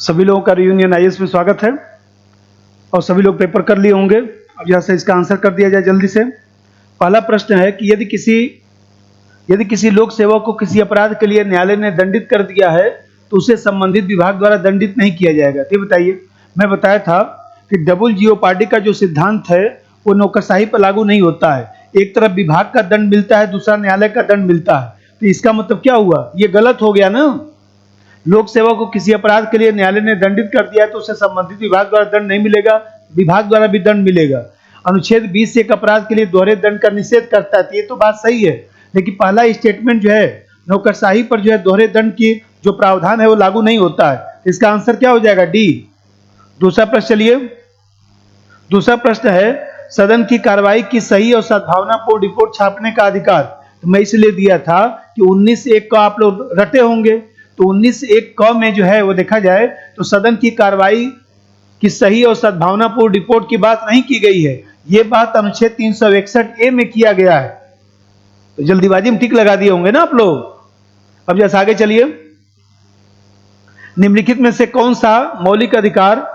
सभी लोगों का रियूनियन आईएएस में स्वागत है और सभी लोग पेपर कर लिए होंगे। अब यहाँ से इसका आंसर कर दिया जाए जल्दी से। पहला प्रश्न है कि यदि किसी लोक सेवक को किसी अपराध के लिए न्यायालय ने दंडित कर दिया है तो उसे संबंधित विभाग द्वारा दंडित नहीं किया जाएगा। तो बताइए, मैं बताया था कि डबल जीओपार्डी का जो सिद्धांत है वो नौकरशाही पर लागू नहीं होता है। एक तरफ विभाग का दंड मिलता है, दूसरा न्यायालय का दंड मिलता है। तो इसका मतलब क्या हुआ, ये गलत हो गया ना। लोक सेवक को किसी अपराध के लिए न्यायालय ने दंडित कर दिया है तो उसे संबंधित विभाग द्वारा दंड नहीं मिलेगा, विभाग द्वारा भी दंड मिलेगा। अनुच्छेद 20 एक अपराध के लिए दोहरे दंड का निषेध करता है, तो ये तो बात सही है। लेकिन पहला स्टेटमेंट जो है नौकरशाही पर जो है दोहरे दंड की जो प्रावधान है वो लागू नहीं होता है। इसका आंसर क्या हो जाएगा, डी। दूसरा प्रश्न चलिए। दूसरा प्रश्न है सदन की कार्रवाई की सही और सद्भावनापूर्ण रिपोर्ट छापने का अधिकार। तो मैं इसलिए दिया था कि 19(1) को आप लोग रटे होंगे। तो 19(1) क में जो है वो देखा जाए तो सदन की कार्रवाई की सही और सद्भावनापूर्ण रिपोर्ट की बात नहीं की गई है। ये बात अनुच्छेद 361(a) में किया गया है। तो जल्दीबाजी में टिक लगा दिए होंगे ना आप लोग। अब जैसे आगे चलिए, निम्नलिखित में से कौन सा मौलिक अधिकार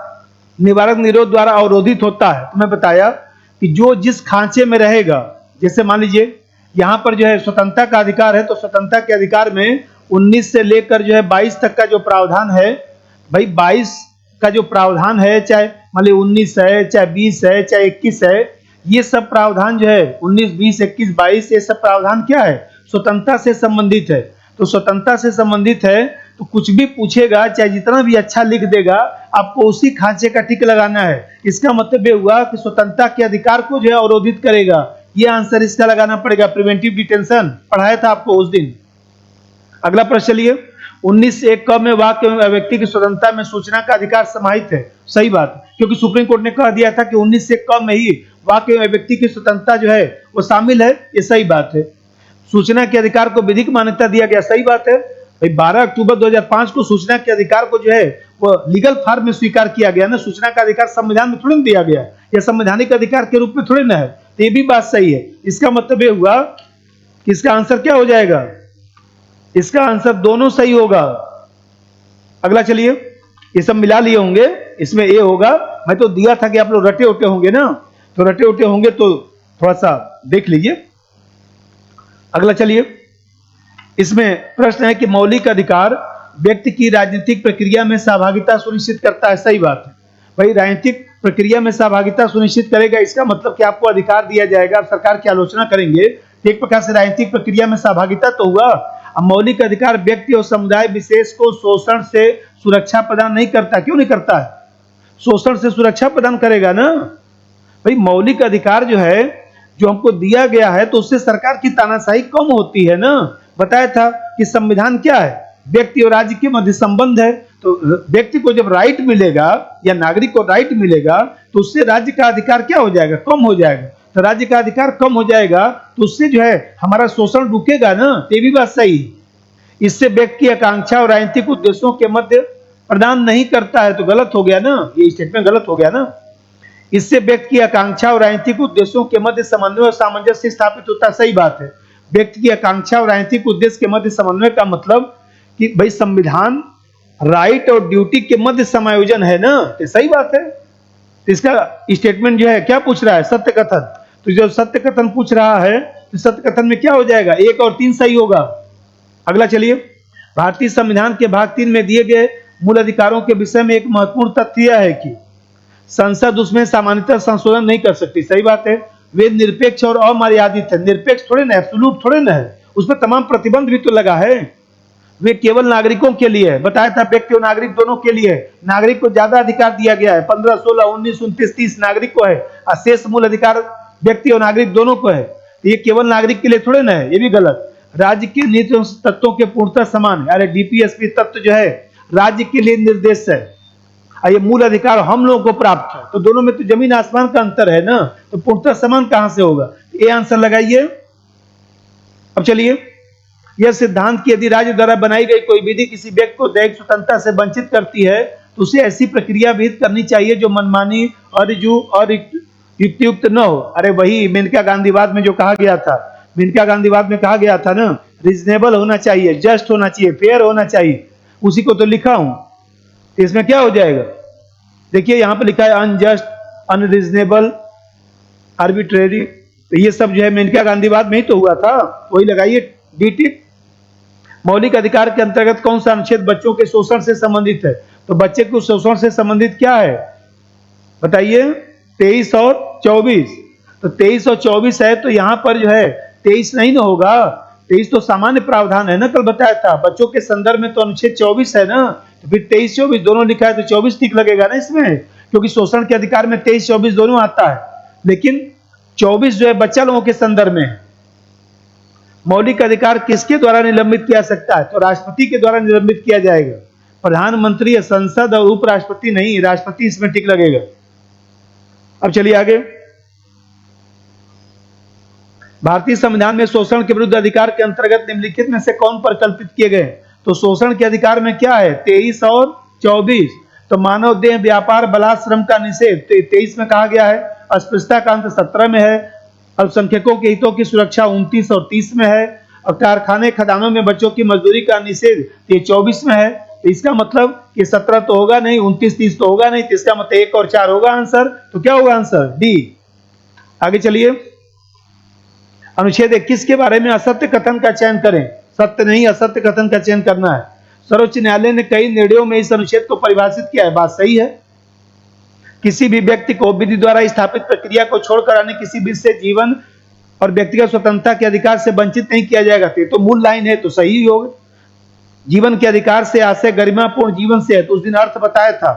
निवारक निरोध द्वारा अवरोधित होता है। तो मैं बताया कि जो जिस खांचे में रहेगा, जैसे मान लीजिए यहाँ पर जो है स्वतंत्रता का अधिकार है, तो स्वतंत्रता के अधिकार में 19 से लेकर जो है 22 तक का जो प्रावधान है, भाई 22 का जो प्रावधान है, चाहे मान लीजिए 19 है, चाहे 20 है, चाहे 21 है, ये सब प्रावधान जो है 19, 20, 21, 22 ये सब प्रावधान क्या है, स्वतंत्रता से संबंधित है। तो स्वतंत्रता से संबंधित है तो कुछ भी पूछेगा, चाहे जितना भी अच्छा लिख देगा, आपको उसी खांचे का टिक लगाना है। इसका मतलब ये हुआ कि स्वतंत्रता के अधिकार को जो है अवरोधित करेगा। ये आंसर इसका लगाना पड़ेगा, प्रिवेंटिव डिटेंशन पढ़ाया था आपको उस दिन। अगला प्रश्न चलिए। 19(1) क में वाक्य एवं व्यक्ति की स्वतंत्रता में सूचना का अधिकार समाहित है। सही बात, क्योंकि सुप्रीम कोर्ट ने कह दिया था कि 19(1) क में ही वाक्य एवं व्यक्ति की स्वतंत्रता जो है वो शामिल है। ये सही बात है। सूचना के अधिकार को विधिक मान्यता दिया गया। सही बात है। 12 अक्टूबर 2005 को सूचना के अधिकार को जो है वो लीगल फॉर्म में स्वीकार किया गया ना। सूचना का अधिकार संविधान में थोड़ी दिया गया, या संवैधानिक अधिकार के रूप में थोड़ी ना है। तो ये भी बात सही है। इसका मतलब ये हुआ कि इसका आंसर क्या हो जाएगा, इसका आंसर दोनों सही होगा। अगला चलिए, ये सब मिला लिए होंगे, इसमें ए होगा। मैं तो दिया था कि आप लोग रटे उटे होंगे ना, तो रटे उटे होंगे तो थोड़ा सा देख लीजिए। अगला चलिए, इसमें प्रश्न है कि मौलिक अधिकार व्यक्ति की राजनीतिक प्रक्रिया में सहभागिता सुनिश्चित करता है। सही बात है भाई, राजनीतिक प्रक्रिया में सहभागिता सुनिश्चित करेगा। इसका मतलब कि आपको अधिकार दिया जाएगा, आप सरकार की आलोचना करेंगे, एक प्रकार से राजनीतिक प्रक्रिया में सहभागिता तो हुआ। अब मौलिक अधिकार व्यक्ति और समुदाय विशेष को शोषण से सुरक्षा प्रदान नहीं करता। क्यों नहीं करता है, शोषण से सुरक्षा प्रदान करेगा ना भाई। मौलिक अधिकार जो है जो हमको दिया गया है तो उससे सरकार की तानाशाही कम होती है ना। बताया था कि संविधान क्या है, व्यक्ति और राज्य के मध्य संबंध है। तो व्यक्ति को जब राइट मिलेगा या नागरिक को राइट मिलेगा तो उससे राज्य का अधिकार क्या हो जाएगा, कम हो जाएगा। तो राज्य का अधिकार कम हो जाएगा तो उससे जो है हमारा शोषण रुकेगा ना। ये भी बात सही। इससे व्यक्ति की आकांक्षा और राजनीतिक उद्देश्यों के मध्य प्रदान नहीं करता है, तो गलत हो गया ना, ये स्टेटमेंट गलत हो गया ना। इससे व्यक्ति की आकांक्षा और राजनीतिक उद्देश्यों के मध्य समन्वय और सामंजस्य स्थापित होता है। सही बात है। व्यक्ति की आकांक्षा और राजनीतिक उद्देश्य के मध्य समन्वय का मतलब कि भाई संविधान राइट और ड्यूटी के मध्य समायोजन है ना। तो सही बात है। तो इसका स्टेटमेंट जो है क्या पूछ रहा है, सत्य कथन। तो जब सत्य कथन पूछ रहा है तो सत्य कथन में क्या हो जाएगा, 1 और 3 सही होगा। अगला चलिए, भारतीय संविधान के भाग 3 में दिए गए मूल अधिकारों के विषय में एक महत्वपूर्ण तथ्य यह है कि संसद उसमें सामान्यतः संशोधन नहीं कर सकती। सही बात है। वे निरपेक्ष और अमर्यादित है। निरपेक्ष थोड़े ना, एब्सोल्यूट थोड़े ना है, उसमें तमाम प्रतिबंध भी तो लगा है। वे केवल नागरिकों के लिए है। बताया था व्यक्ति और नागरिक दोनों के लिए। नागरिक को ज्यादा अधिकार दिया गया है, 15, 16, 19, 29, 30 नागरिक को है, और शेष मूल अधिकार व्यक्ति और नागरिक दोनों को है। तो ये केवल नागरिक के लिए थोड़े ना है, ये भी गलत। राज्य के नीति तत्वों के पूर्णतः समान है। अरे डीपीएसपी तत्व जो है राज्य के लिए निर्देश है, ये मूल अधिकार हम लोगों को प्राप्त है। तो दोनों में तो जमीन आसमान का अंतर है ना, तो पूर्णतः समान कहां से होगा। ये आंसर लगाइए। अब चलिए, यह सिद्धांत कि यदि राज्य द्वारा बनाई गई कोई विधि किसी व्यक्ति को दैहिक स्वतंत्रता से वंचित करती है तो उसे ऐसी प्रक्रिया विहित करनी चाहिए जो मनमानी और युक्तियुक्त न हो। अरे वही मेनका गांधीवाद में जो कहा गया था, मेनका गांधीवाद में कहा गया था ना, रीजनेबल होना चाहिए, जस्ट होना चाहिए, फेयर होना चाहिए, उसी को तो लिखा हूं। तो इसमें क्या हो जाएगा? देखिए यहां पर लिखा है अनजस्ट, अनरीजनेबल, आर्बिट्रेरी। तो ये सब जो है मेनका गांधीवाद में ही तो हुआ था, वही लगाइए डी टिक। मौलिक अधिकार के अंतर्गत कौन सा अनुच्छेद बच्चों के शोषण से संबंधित है? तो बच्चे को शोषण से संबंधित क्या है बताइए? 23 और 24। तो 23 और 24 है, तो यहां पर जो है 23 नहीं ना होगा। 23 तो सामान्य प्रावधान है ना, कल बताया था। बच्चों के संदर्भ में तो अनुच्छेद 24 है ना, तो फिर 23 24 दोनों लिखा है तो 24 टिक लगेगा ना इसमें, क्योंकि शोषण के अधिकार में 23 24 दोनों आता है, लेकिन 24 जो है बच्चा लोगों के संदर्भ में है। मौलिक अधिकार किसके द्वारा निलंबित किया सकता है? तो राष्ट्रपति के द्वारा निलंबित किया जाएगा। प्रधानमंत्री, संसद और उपराष्ट्रपति नहीं, राष्ट्रपति इसमें टिक लगेगा। अब चलिए आगे। भारतीय संविधान में शोषण के विरुद्ध अधिकार के अंतर्गत निम्नलिखित में से कौन परिकल्पित किए गए? तो शोषण के अधिकार में क्या है? 23 और 24। तो मानव देह व्यापार, बलात्श्रम का निषेध 23 में कहा गया है। अस्पृश्यता का अंत 17 में है। अल्पसंख्यकों के हितों की सुरक्षा 29 और 30 में है। और कारखाने खदानों में बच्चों की मजदूरी का निषेध ये 24 में है। तो इसका मतलब कि 17 तो होगा नहीं, 29 30 तो होगा नहीं, तो इसका मतलब 1 और 4 होगा आंसर। तो क्या होगा आंसर? डी। आगे चलिए। अनुच्छेद 21 के बारे में असत्य कथन का चयन करें। सत्य नहीं, असत्य कथन का चयन करना है। सर्वोच्च न्यायालय ने कई निर्णयों में इस अनुच्छेद को परिभाषित किया है। बात सही है। किसी भी व्यक्ति को विधि द्वारा स्थापित प्रक्रिया को छोड़कर अन्य किसी भी से जीवन और व्यक्तिगत स्वतंत्रता के अधिकार से वंचित नहीं किया जाएगा। तो मूल लाइन है, तो सही होगा। जीवन के अधिकार से आशय गरिमापूर्ण जीवन से है, तो उस दिन अर्थ बताया था।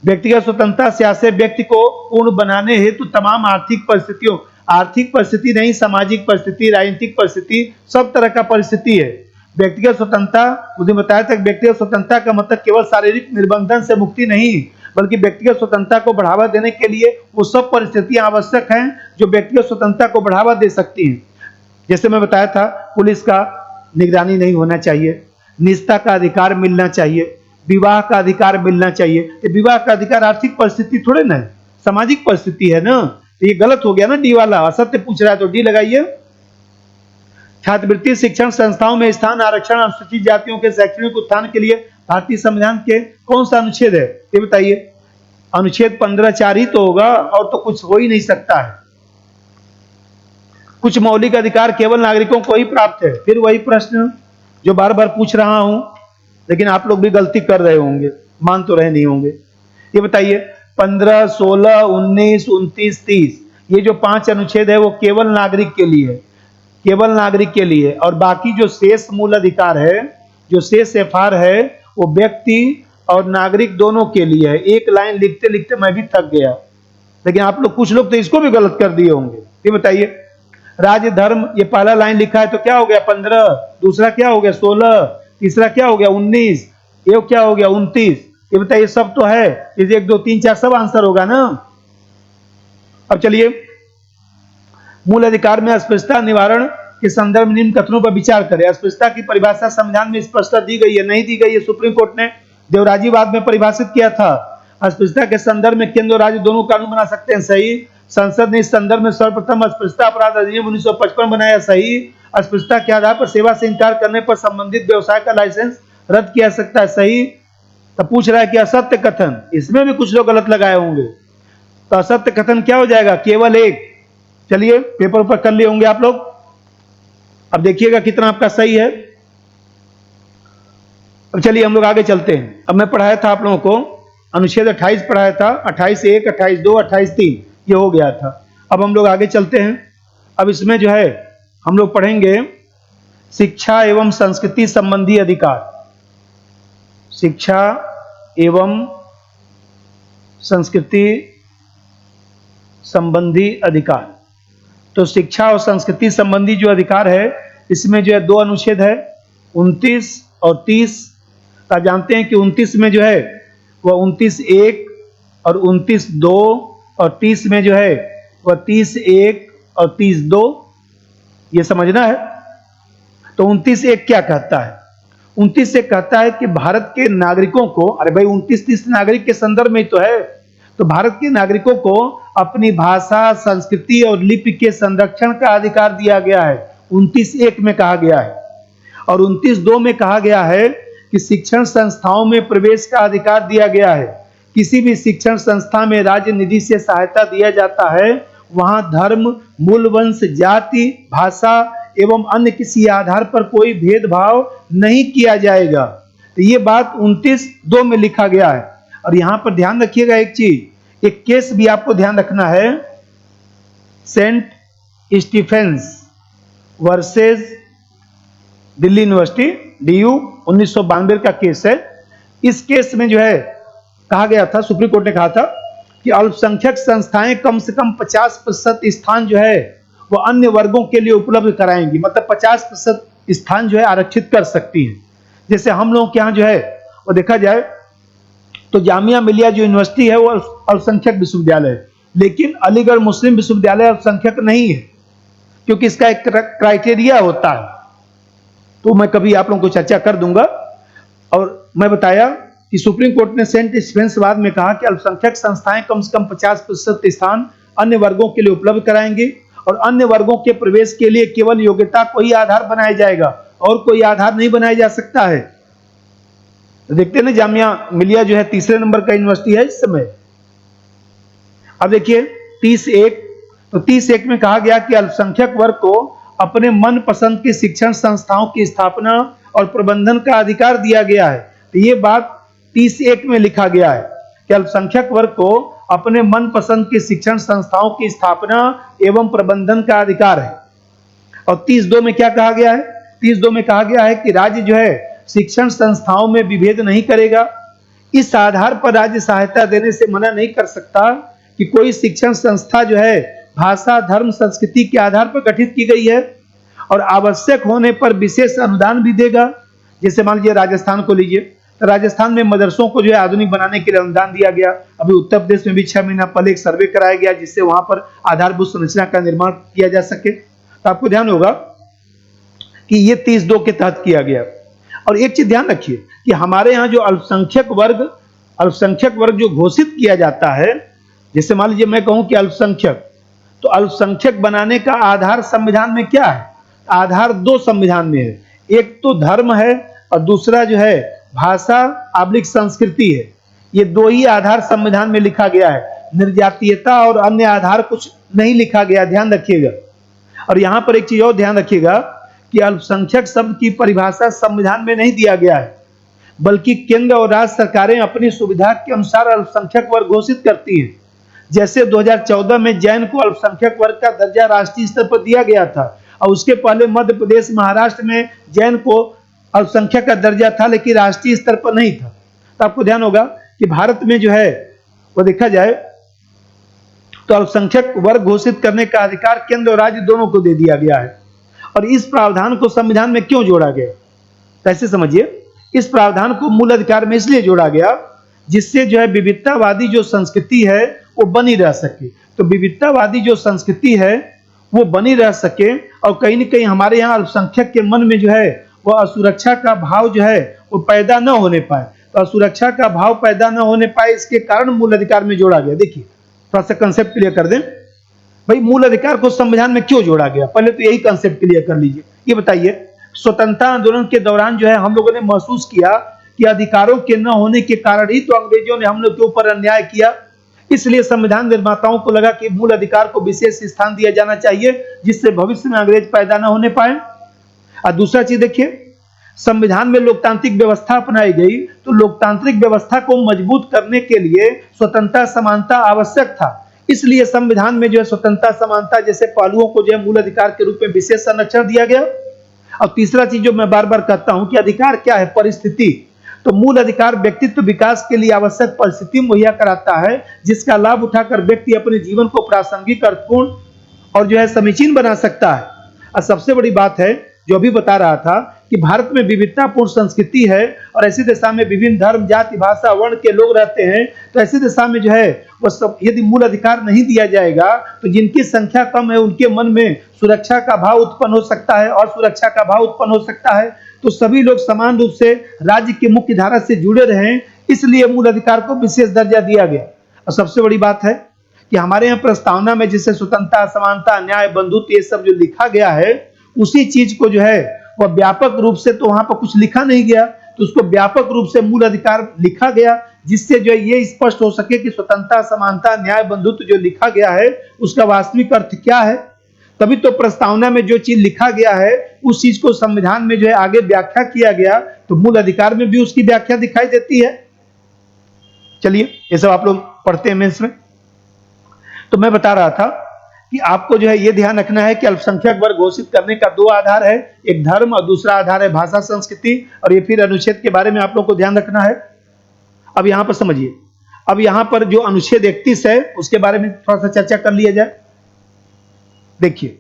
व्यक्तिगत स्वतंत्रता से आशय व्यक्ति को पूर्ण बनाने हेतु तमाम आर्थिक परिस्थितियों, आर्थिक परिस्थिति नहीं, सामाजिक परिस्थिति, राजनीतिक परिस्थिति, सब तरह का परिस्थिति है। व्यक्तिगत स्वतंत्रता, मुझे बताया था कि व्यक्तिगत स्वतंत्रता का मतलब केवल शारीरिक निर्बंधन से मुक्ति नहीं, बल्कि व्यक्तिगत स्वतंत्रता को बढ़ावा देने के लिए वो सब परिस्थितियां आवश्यक हैं जो व्यक्तिगत स्वतंत्रता को बढ़ावा दे सकती हैं। जैसे मैं बताया था, पुलिस का निगरानी नहीं होना चाहिए, निजता का अधिकार मिलना चाहिए, विवाह का अधिकार मिलना चाहिए। तो विवाह का अधिकार आर्थिक परिस्थिति थोड़े ना है, सामाजिक परिस्थिति है ना। तो ये गलत हो गया ना, डी वाला। असत्य पूछ रहा है तो डी लगाइए। छात्रवृत्ति शिक्षण संस्थाओं में स्थान आरक्षण अनुसूचित जातियों के शैक्षणिक उत्थान के लिए भारतीय संविधान के कौन सा अनुच्छेद है? ये बताइए। अनुच्छेद 15 4 ही तो होगा, और तो कुछ हो ही नहीं सकता है। कुछ मौलिक अधिकार केवल नागरिकों को ही प्राप्त है। फिर वही प्रश्न जो बार बार पूछ रहा हूं, लेकिन आप लोग भी गलती कर रहे होंगे, मान तो रहे नहीं होंगे। ये बताइए 15 16 19 29 30, ये जो 5 अनुच्छेद है वो केवल नागरिक के लिए है, केवल नागरिक के लिए। और बाकी जो शेष मूल अधिकार है, जो शेष एफआर है, वो व्यक्ति और नागरिक दोनों के लिए है। एक लाइन लिखते लिखते मैं भी थक गया, लेकिन आप लोग कुछ लोग तो इसको भी गलत कर दिए होंगे। ये बताइए। राज्य धर्म, ये पहला लाइन लिखा है तो क्या हो गया? 15, दूसरा क्या हो गया? 16, तीसरा क्या हो गया? 19, ये क्या हो गया? 29। ये बताइए, सब तो है, इसे 1 2 3 4 सब आंसर होगा ना। अब चलिए, मूल अधिकार में अस्पृश्यता निवारण के संदर्भ में निम्न कथनों पर विचार करें। अस्पृश्यता की परिभाषा संविधान में स्पष्टता दी गई है, नहीं दी गई है? सुप्रीम कोर्ट ने देवराजीवाद में परिभाषित किया था। अस्पृश्यता के संदर्भ में केंद्र और राज्य दोनों कानून बना सकते हैं, सही। संसद ने इस संदर्भ में सर्वप्रथम अस्पृश्यता अपराध अधिनियम 1955 बनाया, सही। अस्पृश्यता के आधार पर सेवा से इनकार करने पर संबंधित व्यवसाय का लाइसेंस रद्द किया सकता है, सही। तो पूछ रहा है कि असत्य कथन, इसमें भी कुछ लोग गलत लगाए होंगे, तो असत्य कथन क्या हो जाएगा? केवल एक। चलिए, पेपर पर कर लिए होंगे आप लोग, अब देखिएगा कितना आपका सही है। अब चलिए हम लोग आगे चलते हैं। अब मैं पढ़ाया था आप लोगों को अनुच्छेद 28 पढ़ाया था, 28 1, 28 2, 28 3, ये हो गया था। अब हम लोग आगे चलते हैं। अब इसमें जो है हम लोग पढ़ेंगे शिक्षा एवं संस्कृति संबंधी अधिकार। शिक्षा एवं संस्कृति संबंधी अधिकार। तो शिक्षा और संस्कृति संबंधी जो अधिकार है, इसमें जो है 2 अनुच्छेद है, 29 और 30। आप जानते हैं कि 29 में जो है वह 29 1 और 29 2, और 30 में जो है वह 30 1 और 30 2, ये समझना है। तो 29 1 क्या कहता है? 29 1 कहता है कि भारत के नागरिकों को, अरे भाई 29 30 नागरिक के संदर्भ में तो है, तो भारत के नागरिकों को अपनी भाषा, संस्कृति और लिपि के संरक्षण का अधिकार दिया गया है, 29 1 में कहा गया है। और 29 2 में कहा गया है कि शिक्षण संस्थाओं में प्रवेश का अधिकार दिया गया है। किसी भी शिक्षण संस्था में राज्य निधि से सहायता दिया जाता है, वहां धर्म, मूल वंश, जाति, भाषा एवं अन्य किसी आधार पर कोई भेदभाव नहीं किया जाएगा। तो ये बात 29(2) में लिखा गया है। और यहां पर ध्यान रखिएगा एक चीज, एक केस भी आपको ध्यान रखना है, Saint Stephen's versus Delhi University DU 1992 का केस है। इस केस में जो है कहा गया था, सुप्रीम कोर्ट ने कहा था कि अल्पसंख्यक संस्थाएं कम से कम 50% स्थान जो है वो अन्य वर्गों के लिए उपलब्ध कराएंगी, मतलब 50% स्थान जो है आरक्षित कर सकती हैं। जैसे हम लोग के यहाँ जो है वो देखा जाए तो जामिया मिलिया जो यूनिवर्सिटी है वो अल्पसंख्यक विश्वविद्यालय है, लेकिन अलीगढ़ मुस्लिम विश्वविद्यालय अल्पसंख्यक नहीं है, क्योंकि इसका एक क्राइटेरिया होता है। तो मैं कभी आप लोगों को चर्चा कर दूंगा। और मैं बताया कि सुप्रीम कोर्ट ने सेंट स्टीफेंस वाद में कहा कि अल्पसंख्यक संस्थाएं कम से कम 50% स्थान अन्य वर्गों के लिए उपलब्ध कराएंगे और अन्य वर्गों के प्रवेश के लिए केवल योग्यता को ही आधार बनाया जाएगा और कोई आधार नहीं बनाया जा सकता है। तो देखते हैं ना, जामिया मिलिया जो है 3रे नंबर का यूनिवर्सिटी है इस समय। अब देखिए 30(1), तो 30(1) में कहा गया कि अल्पसंख्यक वर्ग को अपने मनपसंद की शिक्षण संस्थाओं की स्थापना और प्रबंधन का अधिकार दिया गया है। तो ये बात 30(1) में लिखा गया है कि अल्पसंख्यक वर्ग को अपने मनपसंद की शिक्षण संस्थाओं की स्थापना एवं प्रबंधन का अधिकार है। और 30(2) में क्या कहा गया है? 30(2) में कहा गया है कि राज्य जो है शिक्षण संस्थाओं में विभेद नहीं करेगा। इस आधार पर राज्य सहायता देने से मना नहीं कर सकता कि कोई शिक्षण संस्था जो है भाषा, धर्म, संस्कृति के आधार पर गठित की गई है और आवश्यक होने पर विशेष अनुदान भी देगा। जैसे मान लीजिए राजस्थान को लीजिए, तो राजस्थान में मदरसों को जो है आधुनिक बनाने के लिए अनुदान दिया गया। अभी उत्तर प्रदेश में भी 6 महीना पहले एक सर्वे कराया गया जिससे वहां पर आधारभूत संरचना का निर्माण किया जा सके। तो आपको ध्यान होगा कि ये 30(2) के तहत किया गया। और एक चीज ध्यान रखिए कि हमारे यहाँ जो अल्पसंख्यक वर्ग जो घोषित किया जाता है, जैसे मान लीजिए मैं कहूं कि अल्पसंख्यक, तो अल्पसंख्यक बनाने का आधार संविधान में क्या है? आधार 2 संविधान में है, एक तो धर्म है और दूसरा जो है भाषा / संस्कृति है। ये 2 ही आधार संविधान में लिखा गया है, निर्जातीयता और अन्य आधार कुछ नहीं लिखा गया, ध्यान रखिएगा। और यहां पर एक चीज और ध्यान रखिएगा कि अल्पसंख्यक शब्द की परिभाषा संविधान में नहीं दिया गया है, बल्कि केंद्र और राज्य सरकारें अपनी सुविधा के अनुसार अल्पसंख्यक वर्ग घोषित करती हैं। जैसे 2014 में जैन को अल्पसंख्यक वर्ग का दर्जा राष्ट्रीय स्तर पर दिया गया था और उसके पहले मध्य प्रदेश, महाराष्ट्र में जैन को अल्पसंख्यक का दर्जा था लेकिन राष्ट्रीय स्तर पर नहीं था। तो आपको ध्यान होगा कि भारत में जो है वो देखा जाए तो अल्पसंख्यक वर्ग घोषित करने का अधिकार केंद्र और राज्य दोनों को दे दिया गया है। और इस प्रावधान को संविधान में क्यों जोड़ा गया? कैसे समझिए, इस प्रावधान को मूल अधिकार में इसलिए जोड़ा गया जिससे जो है विविधतावादी जो संस्कृति है वो बनी रह सके। तो विविधतावादी जो संस्कृति है वो बनी रह सके और कहीं न कहीं हमारे यहाँ अल्पसंख्यक के मन में जो है वो असुरक्षा का भाव जो है वो पैदा न होने पाए। तो असुरक्षा का भाव पैदा न होने पाए, इसके कारण मूल अधिकार में जोड़ा गया। देखिए थोड़ा सा कंसेप्ट क्लियर कर दें भाई, मूल अधिकार को संविधान में क्यों जोड़ा गया? पहले तो यही कंसेप्ट क्लियर कर लीजिए। ये बताइए, स्वतंत्रता आंदोलन के दौरान जो है हम लोगों ने महसूस किया कि अधिकारों के न होने के कारण ही तो अंग्रेजों ने हम लोग के ऊपर अन्याय किया। इसलिए संविधान निर्माताओं को लगा कि मूल अधिकार को विशेष स्थान दिया जाना चाहिए जिससे भविष्य में अंग्रेज पैदा न होने पाए। और दूसरा चीज देखिए, संविधान में लोकतांत्रिक व्यवस्था अपनाई गई, तो लोकतांत्रिक व्यवस्था को मजबूत करने के लिए स्वतंत्रता समानता आवश्यक था। इसलिए संविधान में जो है स्वतंत्रता समानता जैसे पहलुओं को जो है मूल अधिकार के रूप में विशेष संरक्षण दिया गया। और तीसरा चीज जो मैं बार बार कहता हूं कि अधिकार क्या है? परिस्थिति। तो मूल अधिकार व्यक्तित्व विकास के लिए आवश्यक परिस्थिति मुहैया कराता है जिसका लाभ उठाकर व्यक्ति अपने जीवन को प्रासंगिक, अर्थपूर्ण और जो है समीचीन बना सकता है। और सबसे बड़ी बात है जो अभी बता रहा था कि भारत में विविधतापूर्ण संस्कृति है और ऐसी दिशा में विभिन्न धर्म, जाति, भाषा, वर्ण के लोग रहते हैं। तो ऐसी दिशा में जो है वो सब यदि मूल अधिकार नहीं दिया जाएगा तो जिनकी संख्या कम है उनके मन में सुरक्षा का भाव उत्पन्न हो सकता है और सुरक्षा का भाव उत्पन्न हो सकता है। तो सभी लोग समान रूप से राज्य की मुख्य धारा से जुड़े रहें, इसलिए मूल अधिकार को विशेष दर्जा दिया गया। और सबसे बड़ी बात है कि हमारे यहाँ प्रस्तावना में जिसे स्वतंत्रता, समानता, न्याय, बंधुत्व ये सब जो लिखा गया है, उसी चीज को जो है वह व्यापक रूप से तो वहां पर कुछ लिखा नहीं गया, तो उसको व्यापक रूप से मूल अधिकार लिखा गया, जिससे जो है ये स्पष्ट हो सके कि स्वतंत्रता, समानता, न्याय, बंधुत्व जो लिखा गया है उसका वास्तविक अर्थ क्या है। तभी तो प्रस्तावना में जो चीज लिखा गया है उस चीज को संविधान में जो है आगे व्याख्या किया गया, तो मूल अधिकार में भी उसकी व्याख्या दिखाई देती है। चलिए, ये सब आप लोग पढ़ते हैं मेंस में। तो मैं बता रहा था कि आपको जो है ये ध्यान रखना है कि अल्पसंख्यक वर्ग घोषित करने का दो आधार है, एक धर्म और दूसरा आधार है भाषा, संस्कृति। और ये फिर अनुच्छेद के बारे में आप लोग को ध्यान रखना है। अब यहां पर समझिए, अब यहां पर जो अनुच्छेद 31 है उसके बारे में थोड़ा सा चर्चा कर लिया जाए। देखिए,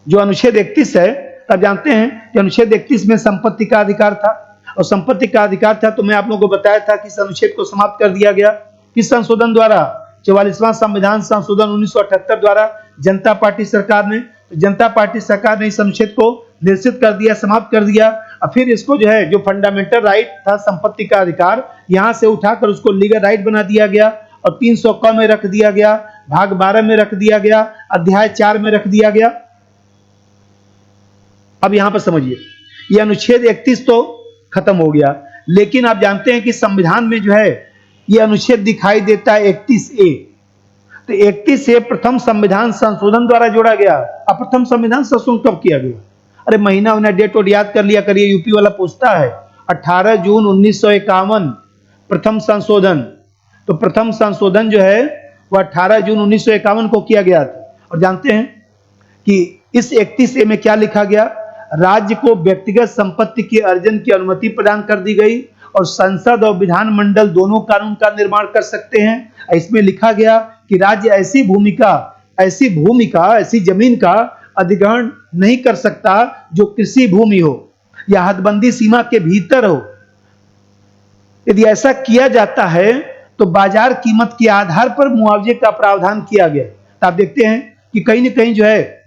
जो अनुच्छेद 31 है, तब जानते हैं कि अनुच्छेद 31 में संपत्ति का अधिकार था, और संपत्ति का अधिकार था तो मैं आप लोगों को बताया था कि इस अनुच्छेद को समाप्त कर दिया गया किस संशोधन द्वारा, 44वां संविधान संशोधन 1978 द्वारा जनता पार्टी सरकार ने। तो जनता पार्टी सरकार ने इस अनुच्छेद को निरसित कर दिया, समाप्त कर दिया। और फिर इसको जो है, जो फंडामेंटल राइट था संपत्ति का अधिकार, यहां से उठाकर उसको लीगल राइट बना दिया गया और 300 क में रख दिया गया, भाग 12 में रख दिया गया, अध्याय 4 में रख दिया गया। अब यहां पर समझिए, यह अनुच्छेद 31 तो खत्म हो गया, लेकिन आप जानते हैं कि संविधान में जो है यह अनुच्छेड दिखाई देता है 31A। तो 31A प्रथम संविधान संशोधन द्वारा जोड़ा गया। अब प्रथम संविधान संशोधन कब किया गया? अरे महीना उन्हें डेट और याद कर लिया करिए, यूपी वाला पूछता है। 18 जून 1951 प्रथम संशोधन। तो प्रथम संशोधन जो है वह 18 जून 1951 को किया गया था। और जानते हैं कि इस 31A में क्या लिखा गया? राज्य को व्यक्तिगत संपत्ति के अर्जन की अनुमति प्रदान कर दी गई और संसद और विधानमंडल दोनों कानून का निर्माण कर सकते हैं। इसमें लिखा गया कि राज्य ऐसी भूमि का ऐसी जमीन का अधिग्रहण नहीं कर सकता जो कृषि भूमि हो या हदबंदी सीमा के भीतर हो। यदि ऐसा किया जाता है तो बाजार कीमत के आधार पर मुआवजे का प्रावधान किया गया। तो आप देखते हैं कि कहीं न कहीं जो है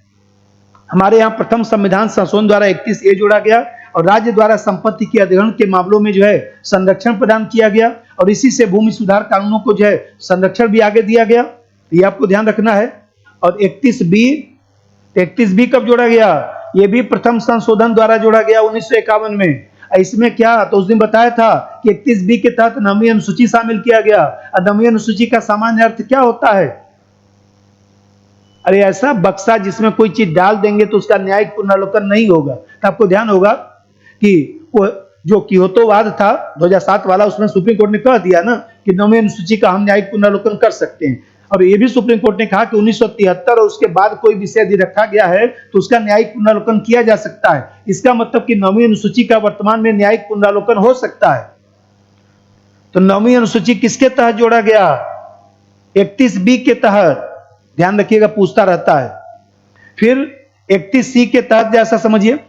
हमारे यहाँ प्रथम संविधान संशोधन द्वारा 31A जोड़ा गया और राज्य द्वारा संपत्ति के अधिग्रहण के मामलों में जो है संरक्षण प्रदान किया गया और इसी से भूमि सुधार कानूनों को जो है संरक्षण भी आगे दिया गया। ये आपको ध्यान रखना है। और 31B कब जोड़ा गया? ये भी प्रथम संशोधन द्वारा जोड़ा गया 1951 में। इसमें क्या, तो उस दिन बताया था कि 31B के तहत 9वीं अनुसूची शामिल किया गया। 9वीं अनुसूची का सामान्य अर्थ क्या होता है? अरे ऐसा बक्सा जिसमें कोई चीज डाल देंगे तो उसका न्यायिक पुनर्विलोकन नहीं होगा। तो आपको ध्यान होगा कि वो जो कियोटोवाद था 2007 वाला, उसमें सुप्रीम कोर्ट ने कह दिया ना कि 9वीं अनुसूची का हम न्यायिक पुनर्विलोकन कर सकते हैं। और ये भी सुप्रीम कोर्ट ने कहा कि 1973 और उसके बाद कोई विषय यदि रखा गया है तो उसका न्यायिक पुनर्विलोकन किया जा सकता है। इसका मतलब कि 9वीं अनुसूची का वर्तमान में न्यायिक पुनर्विलोकन हो सकता है। तो 9वीं अनुसूची किसके तहत जोड़ा गया? 31B के तहत। ध्यान रखिएगा, पूछता रहता है। फिर 31C के तहत जैसा समझिए।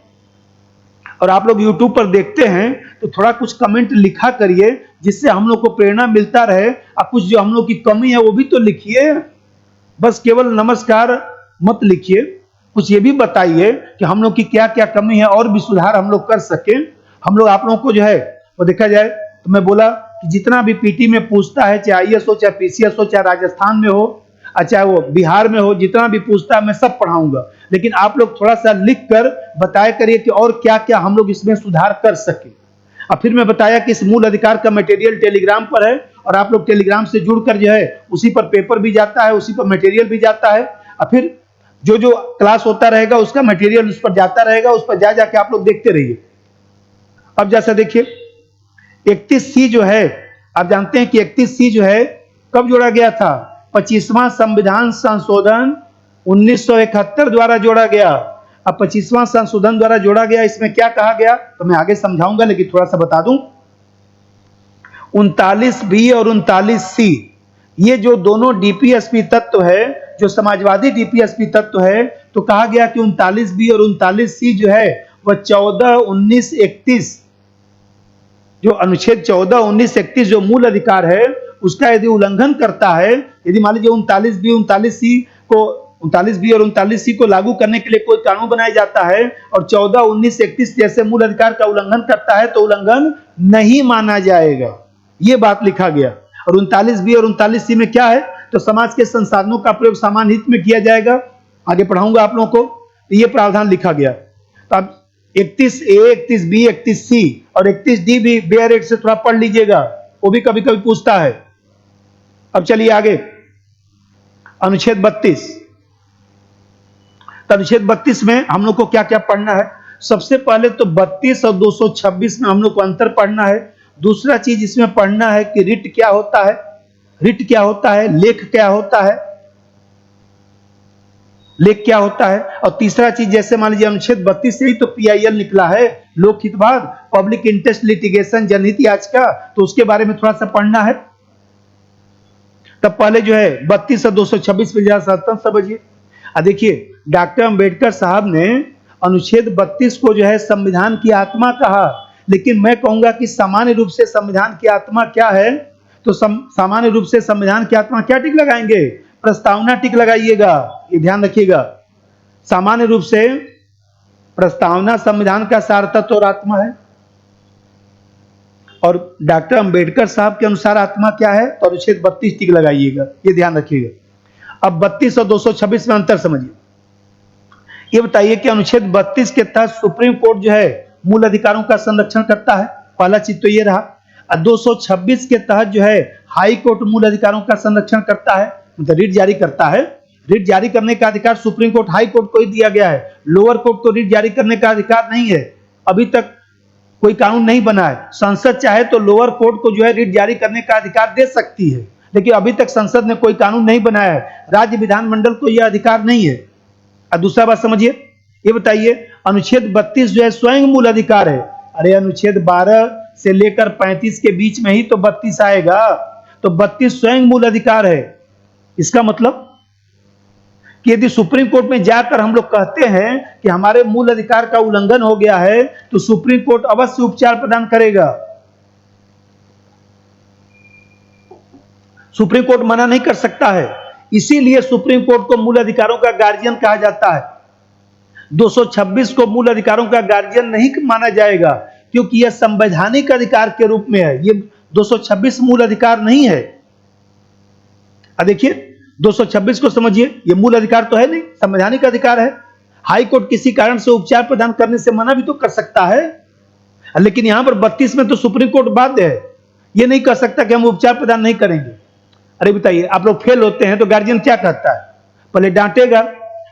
और आप लोग YouTube पर देखते हैं तो थोड़ा कुछ कमेंट लिखा करिए जिससे हम लोग को प्रेरणा मिलता रहे। और कुछ जो हम लोग की कमी है वो भी तो लिखिए, बस केवल नमस्कार मत लिखिए। कुछ ये भी बताइए कि हम लोग की क्या क्या कमी है और भी सुधार हम लोग कर सके। हम लोग आप लोगों को जो है वो देखा जाए तो मैं बोला कि जितना भी पीटी में पूछता है, चाहे IAS हो, चाहे PCS हो, चाहे राजस्थान में हो, चाहे वो बिहार में हो, जितना भी पूछता है मैं सब पढ़ाऊंगा। लेकिन आप लोग थोड़ा सा लिख कर बताया करिए कि और क्या क्या हम लोग इसमें सुधार कर सके। और फिर मैं बताया कि इस मूल अधिकार का मटेरियल टेलीग्राम पर है और आप लोग टेलीग्राम से जुड़कर जो है उसी पर पेपर भी जाता है, उसी पर मटेरियल भी जाता है। और फिर जो जो क्लास होता रहेगा उसका मटेरियल उस पर जाता रहेगा, उस पर जा जाके आप लोग देखते रहिए। अब जैसा देखिए 31C जो है, आप जानते हैं कि 31C जो है कब जोड़ा गया था? 25वां संविधान संशोधन 1971 द्वारा जोड़ा गया। अब 25वां संशोधन द्वारा जोड़ा गया, इसमें क्या कहा गया तो मैं आगे समझाऊंगा, लेकिन थोड़ा सा बता दूं। 39B और 39C ये जो दोनों DPSP तत्व है, जो समाजवादी DPSP तत्व है, तो कहा गया कि 39B और 39C जो है वह 14, 19, 31 जो अनुच्छेद 14, 19, 31 जो मूल अधिकार है उसका यदि उल्लंघन करता है, यदि मान लीजिए 39B और 39C को लागू करने के लिए कोई कानून बनाया जाता है और 14, 19, 31 जैसे मूल अधिकार का उल्लंघन करता है तो उल्लंघन नहीं माना जाएगा। ये बात लिखा गया। और 39B और 39C में क्या है? तो समाज के संसाधनों का प्रयोग सामान्य हित में किया जाएगा। आगे पढ़ाऊंगा आप लोगों को। तो ये प्रावधान लिखा गया। तो अब 31A, 31B, 31C और 31D भी बेयर रेट से थोड़ा पढ़ लीजिएगा, वो भी कभी कभी पूछता है। अब चलिए आगे, अनुच्छेद 32। तो अनुच्छेद 32 में हम लोग को क्या क्या पढ़ना है? सबसे पहले तो 32 और 226 में हम लोग को अंतर पढ़ना है। दूसरा चीज इसमें पढ़ना है कि रिट क्या होता है, रिट क्या होता है, लेख क्या होता है, लेख क्या होता है। और तीसरा चीज, जैसे मान लीजिए अनुच्छेद 32 से ही तो PIL निकला है, लोक हितवाद, पब्लिक इंटरेस्ट लिटिगेशन, जनहित याचिका, तो उसके बारे में थोड़ा सा पढ़ना है। तब पहले जो है 32 और 226 पे जरा सा समझिए। देखिए, डॉक्टर अंबेडकर साहब ने अनुच्छेद 32 को जो है संविधान की आत्मा कहा, लेकिन मैं कहूंगा कि सामान्य रूप से संविधान की आत्मा क्या है? तो सामान्य रूप से संविधान की आत्मा क्या टिक लगाएंगे? प्रस्तावना टिक लगाइएगा, ये ध्यान रखिएगा। सामान्य रूप से प्रस्तावना संविधान का सार तत्व और आत्मा है, और डॉक्टर अंबेडकर साहब के अनुसार आत्मा क्या है? तो अनुच्छेद 32 टिक लगाइएगा, ये ध्यान रखिएगा। अब 32 और 226 में अंतर समझिए। ये बताइए कि अनुच्छेद 32 के तहत सुप्रीम कोर्ट जो है मूल अधिकारों का संरक्षण करता है, पहला चीज तो ये रहा। और 226 के तहत जो है हाई कोर्ट मूल अधिकारों का संरक्षण करता है, मतलब रिट जारी करता है। रिट जारी करने का अधिकार सुप्रीम कोर्ट, हाई कोर्ट को ही दिया गया है। लोअर कोर्ट को रिट जारी करने का अधिकार नहीं है, अभी तक कोई कानून नहीं बना है। संसद चाहे तो लोअर कोर्ट को जो है रिट जारी करने का अधिकार दे सकती है, लेकिन अभी तक संसद ने कोई कानून नहीं बनाया है, राज्य विधानमंडल को यह अधिकार नहीं है। और दूसरा बात समझिए, ये बताइए अनुच्छेद 32 जो है स्वयं मूल अधिकार है। अरे अनुच्छेद 12 से लेकर 35 के बीच में ही तो 32 आएगा, तो 32 स्वयं मूल अधिकार है। इसका मतलब कि यदि सुप्रीम कोर्ट में जाकर हम लोग कहते हैं कि हमारे मूल अधिकार का उल्लंघन हो गया है, तो सुप्रीम कोर्ट अवश्य उपचार प्रदान करेगा। सुप्रीम कोर्ट मना नहीं कर सकता है, इसीलिए सुप्रीम कोर्ट को मूल अधिकारों का गार्जियन कहा जाता है। 226 को मूल अधिकारों का गार्जियन नहीं माना जाएगा, क्योंकि यह संवैधानिक अधिकार के रूप में है, ये 226 मूल अधिकार नहीं है। देखिए 226 को समझिए, ये मूल अधिकार तो है नहीं, संवैधानिक अधिकार है। हाई कोर्ट किसी कारण से उपचार प्रदान करने से मना भी तो कर सकता है, लेकिन यहां पर 32 में तो सुप्रीम कोर्ट बाध्य है, ये नहीं कर सकता कि हम उपचार प्रदान नहीं करेंगे। अरे बताइए, आप लोग फेल होते हैं तो गार्जियन क्या करता है? पहले डांटेगा,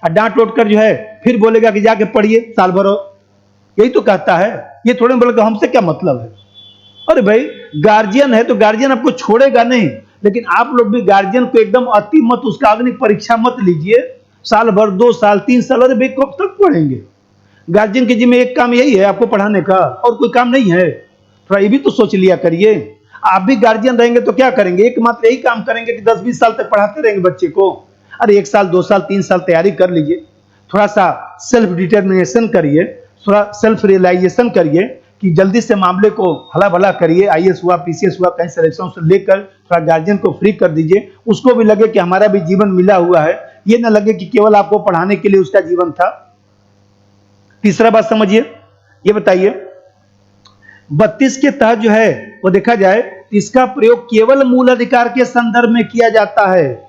और डांट उठ कर जो है फिर बोलेगा कि जाके पढ़िए साल भर, यही तो कहता है। ये थोड़े बोलेगा हमसे क्या मतलब है। अरे भाई, गार्जियन है तो गार्जियन आपको छोड़ेगा नहीं, लेकिन आप लोग भी गार्जियन को एकदम अति मत, उसका अग्नि परीक्षा मत लीजिए। साल भर, 2 साल, 3 साल, अरे भाई कब तक पढ़ेंगे? गार्जियन के जिम्मे एक काम यही है आपको पढ़ाने का, और कोई काम नहीं है। थोड़ा ये भी तो सोच लिया करिए। आप भी गार्जियन रहेंगे तो क्या करेंगे? एकमात्र यही काम करेंगे कि 10-20 साल तक पढ़ाते रहेंगे बच्चे को। अरे 1 साल, 2 साल, 3 साल तैयारी कर लीजिए, थोड़ा सा सेल्फ डिटर्मिनेशन करिए, थोड़ा सेल्फ रियलाइजेशन करिए कि जल्दी से मामले को हला भला करिए। IAS हुआ, PCS हुआ, कहीं सिलेक्शन से लेकर थोड़ा गार्जियन को फ्री कर दीजिए, उसको भी लगे कि हमारा भी जीवन मिला हुआ है, ये ना लगे कि केवल आपको पढ़ाने के लिए उसका जीवन था। तीसरा बात समझिए, ये बताइए 32 के तहत जो है वो देखा जाए तो इसका प्रयोग केवल मूल अधिकार के संदर्भ में किया जाता है।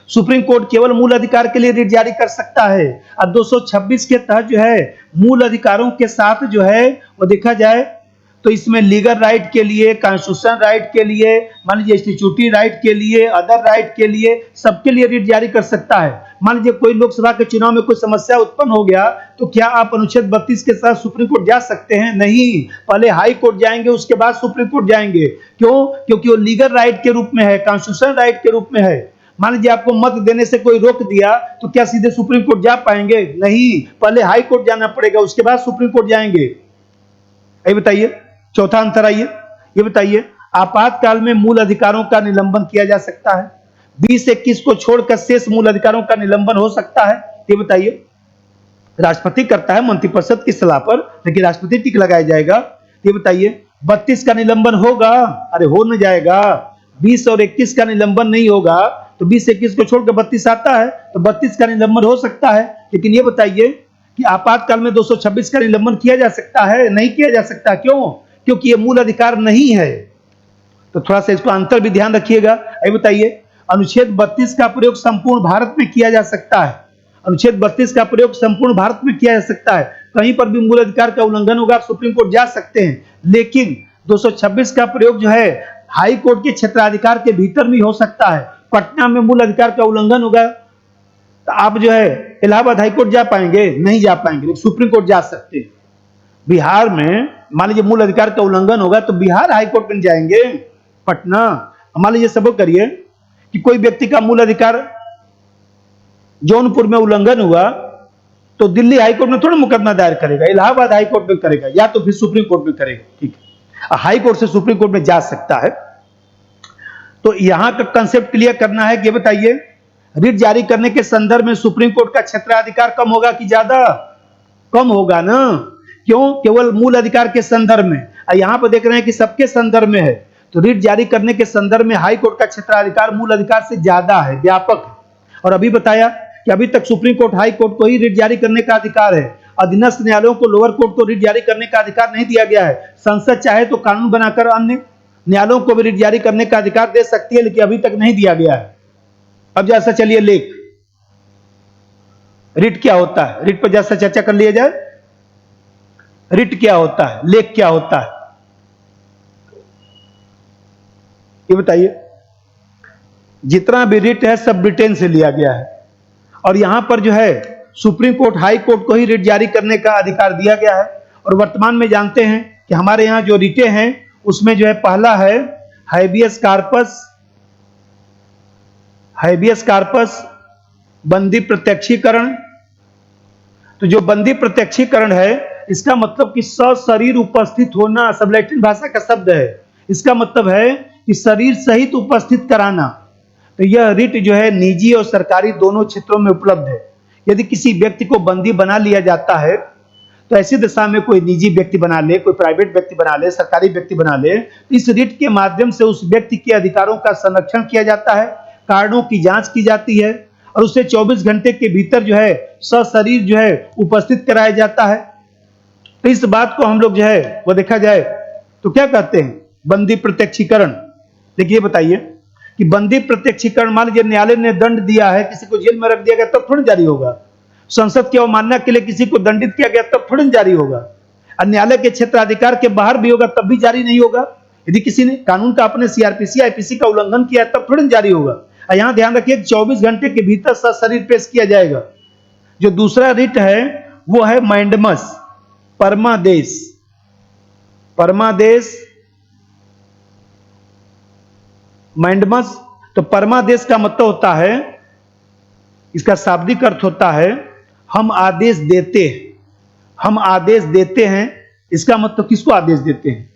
सुप्रीम कोर्ट केवल मूल अधिकार के लिए रिट जारी कर सकता है। अब 226 के तहत जो है मूल अधिकारों के साथ जो है वो देखा जाए तो इसमें लीगल राइट के लिए, कॉन्स्टिट्यूशन राइट के लिए, मान लीजिए इंस्टीट्यूटरी राइट के लिए, अदर राइट के लिए, सबके लिए रिट जारी कर सकता है। मान लीजिए कोई लोकसभा के चुनाव में कोई समस्या उत्पन्न हो गया, तो क्या आप अनुच्छेद 32 के साथ सुप्रीम कोर्ट जा सकते हैं? नहीं, पहले हाई कोर्ट जाएंगे, उसके बाद सुप्रीम कोर्ट जाएंगे। क्यों? क्योंकि वो लीगल राइट के रूप में है, कॉन्स्टिट्यूशन राइट के रूप में है। मान लीजिए आपको मत देने से कोई रोक दिया, तो क्या सीधे सुप्रीम कोर्ट जा पाएंगे? नहीं, पहले हाई कोर्ट जाना पड़ेगा, उसके बाद सुप्रीम कोर्ट जाएंगे। ये बताइए चौथा अंतर आइए, ये बताइए आपातकाल में मूल अधिकारों का निलंबन किया जा सकता है। 20-21 को छोड़कर शेष मूल अधिकारों का निलंबन हो सकता है। ये बताइए, राष्ट्रपति करता है मंत्रिपरिषद की सलाह पर, लेकिन राष्ट्रपति टिक लगाया जाएगा। ये बताइए 32 का निलंबन होगा? अरे हो न जाएगा। 20 और 21 का निलंबन नहीं होगा, तो 20-21 को छोड़कर 32 आता है, तो 32 का निलंबन हो सकता है। लेकिन ये बताइए कि आपातकाल में 226 का निलंबन किया जा सकता है? नहीं किया जा सकता। क्यों? क्योंकि ये मूल अधिकार नहीं है। तो थोड़ा सा इसको अंतर भी ध्यान रखिएगा। ये बताइए अनुच्छेद 32 का प्रयोग संपूर्ण भारत में किया जा सकता है। अनुच्छेद 32 का प्रयोग संपूर्ण भारत में किया जा सकता है। कहीं पर भी मूल अधिकार का उल्लंघन होगा आप सुप्रीम कोर्ट जा सकते हैं, लेकिन 226 का प्रयोग जो है हाई कोर्ट के क्षेत्राधिकार के भीतर भी हो सकता है। पटना में मूल अधिकार का उल्लंघन होगा तो आप जो है इलाहाबाद हाई कोर्ट जा पाएंगे? नहीं जा पाएंगे, लेकिन सुप्रीम कोर्ट जा सकते हैं। बिहार में मान लीजिए मूल अधिकार का उल्लंघन होगा तो बिहार हाई कोर्ट में जाएंगे, पटना। मान लीजिए सपोज करिए कि कोई व्यक्ति का मूल अधिकार जौनपुर में उल्लंघन हुआ तो दिल्ली हाई कोर्ट में थोड़ा मुकदमा दायर करेगा, इलाहाबाद हाई कोर्ट में करेगा या तो फिर सुप्रीम कोर्ट में करेगा। ठीक है, हाई कोर्ट से सुप्रीम कोर्ट में जा सकता है। तो यहां का कंसेप्ट क्लियर करना है कि बताइए रिट जारी करने के संदर्भ में सुप्रीम कोर्ट का क्षेत्राधिकार कम होगा कि ज्यादा? कम होगा ना। क्यों? केवल मूल अधिकार के संदर्भ में। यहां पर देख रहे हैं कि सबके संदर्भ में है, तो रिट जारी करने के संदर्भ में हाई कोर्ट का क्षेत्राधिकार मूल अधिकार से ज्यादा है, व्यापक है। और अभी बताया कि अभी तक सुप्रीम कोर्ट हाई कोर्ट को ही रिट जारी करने का अधिकार है। अधीनस्थ न्यायालयों को लोअर कोर्ट को रिट जारी करने का अधिकार नहीं दिया गया है। संसद चाहे तो कानून बनाकर अन्य न्यायालयों को भी रिट जारी करने का अधिकार दे सकती है, लेकिन अभी तक नहीं दिया गया है। अब जैसा चलिए लेख रिट क्या होता है, रिट पर जैसा चर्चा कर लिया जाए। रिट क्या होता है, लेख क्या होता है, ये बताइए। जितना भी रिट है सब ब्रिटेन से लिया गया है, और यहां पर जो है सुप्रीम कोर्ट हाई कोर्ट को ही रिट जारी करने का अधिकार दिया गया है। और वर्तमान में जानते हैं कि हमारे यहां जो रिटें हैं उसमें जो है पहला है हैबियस कार्पस, हैबियस कार्पस, बंदी प्रत्यक्षीकरण। तो जो बंदी प्रत्यक्षीकरण है इसका मतलब कि सशरीर उपस्थित होना, सब लैटिन भाषा का शब्द है। इसका मतलब है कि शरीर सहित उपस्थित कराना। तो यह रिट जो है निजी और सरकारी दोनों क्षेत्रों में उपलब्ध है। यदि किसी व्यक्ति को बंदी बना लिया जाता है तो ऐसी दशा में कोई निजी व्यक्ति बना ले, कोई प्राइवेट व्यक्ति बना ले, सरकारी व्यक्ति बना ले, तो इस रिट के माध्यम से उस व्यक्ति के अधिकारों का संरक्षण किया जाता है, कारणों की जांच की जाती है और उसे 24 घंटे के भीतर जो है सशरीर जो है उपस्थित कराया जाता है। तो इस बात को हम लोग जो है वो देखा जाए तो क्या कहते हैं, बंदी प्रत्यक्षीकरण। देखिए बताइए कि बंदी प्रत्यक्षीकरण, मान लीजिए न्यायालय ने दंड दिया है, किसी को जेल में रख दिया गया तब थोड़ी जारी होगा। संसद की अवमानना के लिए किसी को दंडित किया गया तब थोड़ी जारी होगा। और न्यायालय के क्षेत्राधिकार के बाहर भी होगा तब भी जारी नहीं होगा। यदि किसी ने कानून का अपने सीआरपीसी आईपीसी का उल्लंघन किया है तब थोड़ी जारी होगा। यहां ध्यान रखिए 24 घंटे के भीतर सशरीर पेश किया जाएगा। जो दूसरा रिट है वो है मैंडमस, परमादेश। परमादेश, मैंडमस। तो परमादेश का मतलब होता है, इसका शाब्दिक अर्थ होता है हम आदेश देते हैं, हम आदेश देते हैं। इसका मतलब किसको आदेश देते हैं?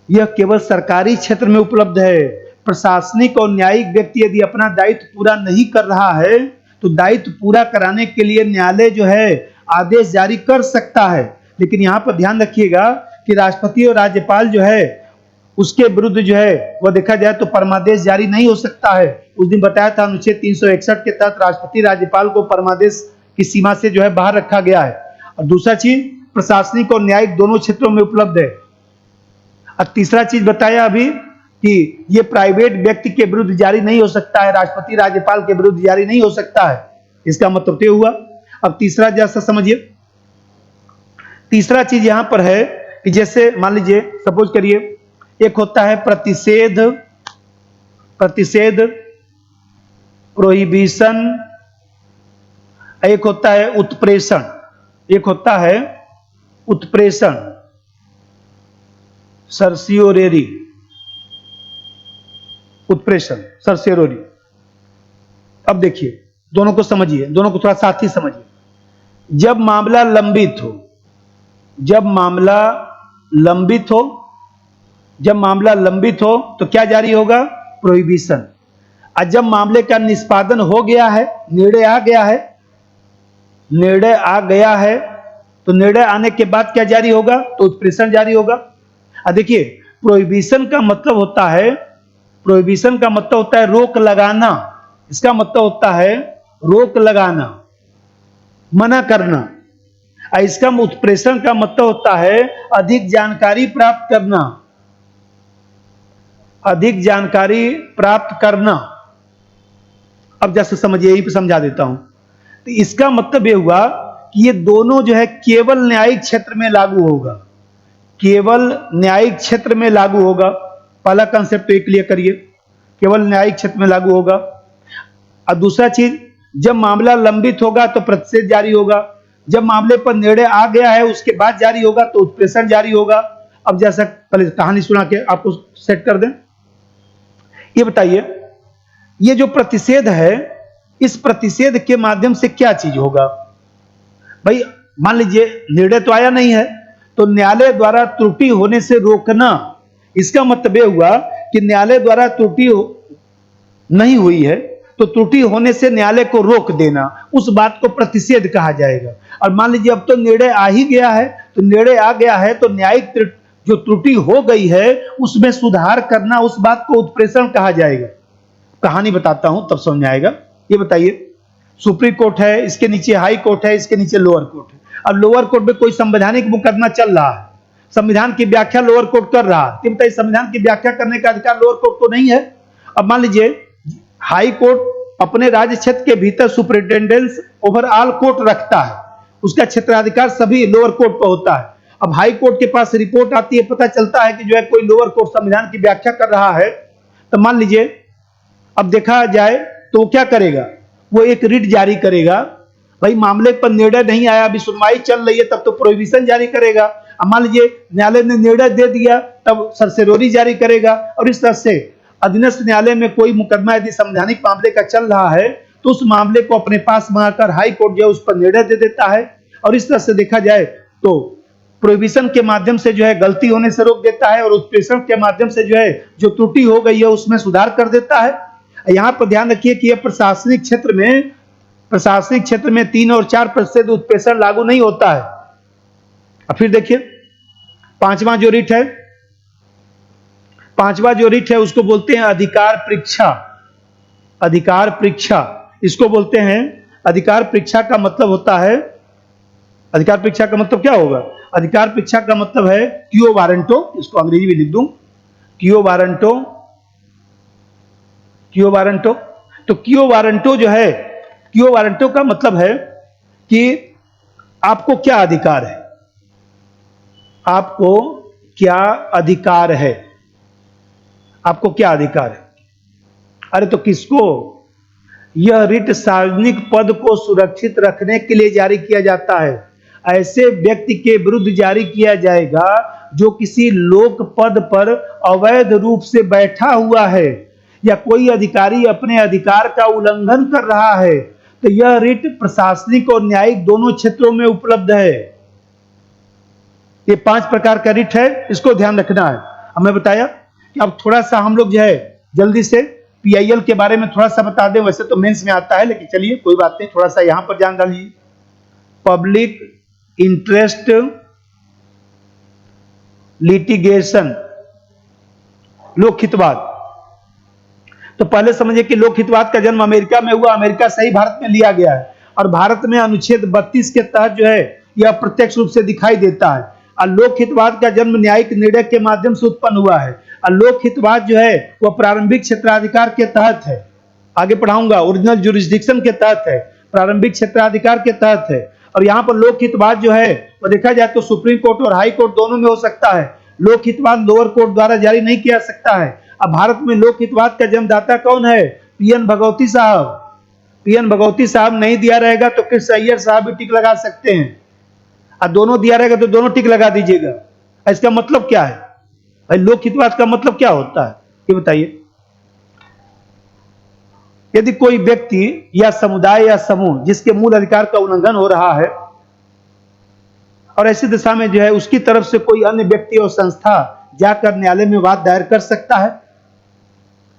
यह केवल सरकारी क्षेत्र में उपलब्ध है। प्रशासनिक और न्यायिक व्यक्ति यदि अपना दायित्व पूरा नहीं कर रहा है तो दायित्व पूरा कराने के लिए न्यायालय जो है आदेश जारी कर सकता है। लेकिन यहां पर ध्यान रखिएगा कि राष्ट्रपति और राज्यपाल जो है उसके विरुद्ध जो है वह देखा जाए तो परमादेश जारी नहीं हो सकता है। उस दिन बताया था अनुच्छेद 361 के तहत राष्ट्रपति राज्यपाल को परमादेश की सीमा से जो है बाहर रखा गया है। और दूसरा चीज प्रशासनिक और न्यायिक दोनों क्षेत्रों में उपलब्ध है। और तीसरा चीज बताया अभी कि ये प्राइवेट व्यक्ति के विरुद्ध जारी नहीं हो सकता है, राष्ट्रपति राज्यपाल के विरुद्ध जारी नहीं हो सकता है। इसका मतलब ये हुआ। अब तीसरा जैसा समझिए, तीसरा चीज यहां पर है कि जैसे मान लीजिए सपोज करिए एक होता है प्रतिषेध, प्रतिषेध प्रोहिबिशन, एक होता है उत्प्रेषण, एक होता है उत्प्रेषण सर्सियोरेरी, उत्प्रेषण सर्सियोरेरी। अब देखिए दोनों को समझिए, दोनों को थोड़ा साथ ही समझिए। जब मामला लंबित हो, जब मामला लंबित हो, जब मामला लंबित हो तो क्या जारी होगा? प्रोहिबिशन। और जब मामले का निष्पादन हो गया है, निर्णय आ गया है, निर्णय आ गया है, तो निर्णय आने के बाद क्या जारी होगा? तो उत्प्रेषण जारी होगा। और देखिए प्रोहिबिशन का मतलब होता है, प्रोहिबिशन का मतलब होता है रोक लगाना। इसका मतलब होता है रोक लगाना, मना करना। और इसका उत्प्रेषण का मतलब होता है अधिक जानकारी प्राप्त करना, अधिक जानकारी प्राप्त करना। अब जैसे समझिए, यहीं पे समझा देता हूं। तो इसका मतलब यह हुआ कि ये दोनों जो है केवल न्यायिक क्षेत्र में लागू होगा, केवल न्यायिक क्षेत्र में लागू होगा। पहला कंसेप्ट तो ये क्लियर करिए, केवल न्यायिक क्षेत्र में लागू होगा। और दूसरा चीज, जब मामला लंबित होगा तो प्रतिषेध जारी होगा, जब मामले पर निर्णय आ गया है उसके बाद जारी होगा तो उत्प्रेषण जारी होगा। अब जैसा पहले कहानी सुना के आपको सेट कर दें, ये बताइए, ये जो प्रतिषेध है, इस प्रतिषेध के माध्यम से क्या चीज होगा? भाई मान लीजिए निर्णय तो आया नहीं है, तो न्यायालय द्वारा त्रुटि होने से रोकना, इसका मतलब यह हुआ कि न्यायालय द्वारा त्रुटि नहीं हुई है तो त्रुटि होने से न्यायालय को रोक देना, उस बात को प्रतिषेध कहा जाएगा। और मान लीजिए अब तो निर्णय आ ही गया है, तो निर्णय आ गया है तो न्यायिक जो त्रुटि हो गई है उसमें सुधार करना, उस बात को उत्प्रेषण कहा जाएगा। कहानी बताता हूं तब समझ आएगा। ये बताइए, सुप्रीम कोर्ट है, इसके नीचे हाई कोर्ट है, इसके नीचे लोअर कोर्ट है। अब लोअर कोर्ट में कोई संवैधानिक मुकदमा चल रहा है, संविधान की व्याख्या लोअर कोर्ट कर रहा है। बताइए, संविधान की व्याख्या करने का अधिकार लोअर कोर्ट को नहीं है। अब मान लीजिए हाई कोर्ट अपने राज्य क्षेत्र के भीतर सुपरिटेंडेंस ओवरऑल कोर्ट रखता है, उसका क्षेत्राधिकार सभी लोअर कोर्ट पर होता है। अब हाई कोर्ट के पास रिपोर्ट आती है, पता चलता है कि जो है कोई लोअर कोर्ट संविधान की व्याख्या कर रहा है, तो मान लीजिए अब देखा जाए तो वो क्या करेगा, वो एक रिट जारी करेगा। भाई मामले पर निर्णय नहीं आया, अभी सुनवाई चल रही है, तब तो प्रोहिबिशन जारी करेगा। अब मान लीजिए न्यायालय ने निर्णय दे दिया, तब सरसेरोरी जारी करेगा। और इस तरह से अधीनस्थ न्यायालय में कोई मुकदमा यदि संवैधानिक मामले का चल रहा है तो उस मामले को अपने पास मंगाकर हाई कोर्ट जो है उस पर निर्णय दे देता है। और इस तरह से देखा जाए तो प्रोहिबिशन के माध्यम से जो है गलती होने से रोक देता है, और उत्प्रेषण के माध्यम से जो है जो त्रुटि हो गई है उसमें सुधार कर देता है। यहां पर ध्यान रखिए कि यह प्रशासनिक क्षेत्र में 3 और 4% उत्प्रेषण लागू नहीं होता है। अब फिर देखिए पांचवा जो रिट है उसको बोलते हैं अधिकार परीक्षा। अधिकार परीक्षा इसको बोलते हैं। अधिकार परीक्षा का मतलब होता है, अधिकार परीक्षा का मतलब क्या होगा? अधिकार परीक्षा का मतलब है क्यो वारंटो, इसको अंग्रेजी में लिख दूं, क्यो वारंटो। तो क्यो वारंटो जो है, क्यो वारंटो का मतलब है कि आपको क्या अधिकार है, आपको क्या अधिकार है, आपको क्या अधिकार है। अरे तो किसको? यह रिट सार्वजनिक पद को सुरक्षित रखने के लिए जारी किया जाता है। ऐसे व्यक्ति के विरुद्ध जारी किया जाएगा जो किसी लोक पद पर अवैध रूप से बैठा हुआ है या कोई अधिकारी अपने अधिकार का उल्लंघन कर रहा है। तो यह रिट प्रशासनिक और न्यायिक दोनों क्षेत्रों में उपलब्ध है। ये 5 प्रकार का रिट है, इसको ध्यान रखना है। हमें बताया कि अब थोड़ा सा हम लोग जो है जल्दी से पीआईएल के बारे में थोड़ा सा बता दें। वैसे तो मेंस में आता है, लेकिन चलिए कोई बात नहीं, थोड़ा सा यहां पर ध्यान डालिए। पब्लिक इंटरेस्ट लिटिगेशन, लोक हितवाद। तो पहले समझिए कि लोक हितवाद का जन्म अमेरिका में हुआ, अमेरिका से ही भारत में लिया गया है। और भारत में अनुच्छेद 32 के तहत जो है यह प्रत्यक्ष रूप से दिखाई देता है। और लोक हितवाद का जन्म न्यायिक निर्णय के माध्यम से उत्पन्न हुआ है। और लोक हितवाद जो है वह प्रारंभिक क्षेत्राधिकार के तहत है, आगे पढ़ाऊंगा, ओरिजिनल जुरिस्डिक्शन के तहत है, प्रारंभिक क्षेत्राधिकार के तहत है। और यहाँ पर लोक हितवाद जो है वो देखा जाए तो सुप्रीम कोर्ट और हाई कोर्ट दोनों में हो सकता है। लोक हितवाद लोअर कोर्ट द्वारा जारी नहीं किया सकता है। अब भारत में लोक हितवाद का जन्मदाता कौन है? पीएन भगवती साहब। पीएन भगवती साहब नहीं दिया रहेगा तो कृष्ण अय्यर साहब भी टिक लगा सकते हैं, और दोनों दिया रहेगा तो दोनों टिक लगा दीजिएगा। इसका मतलब क्या है भाई? लोक हितवाद का मतलब क्या होता है ये बताइए। यदि कोई व्यक्ति या समुदाय या समूह जिसके मूल अधिकार का उल्लंघन हो रहा है और ऐसी दिशा में जो है उसकी तरफ से कोई अन्य व्यक्ति और संस्था जाकर न्यायालय में वाद दायर कर सकता है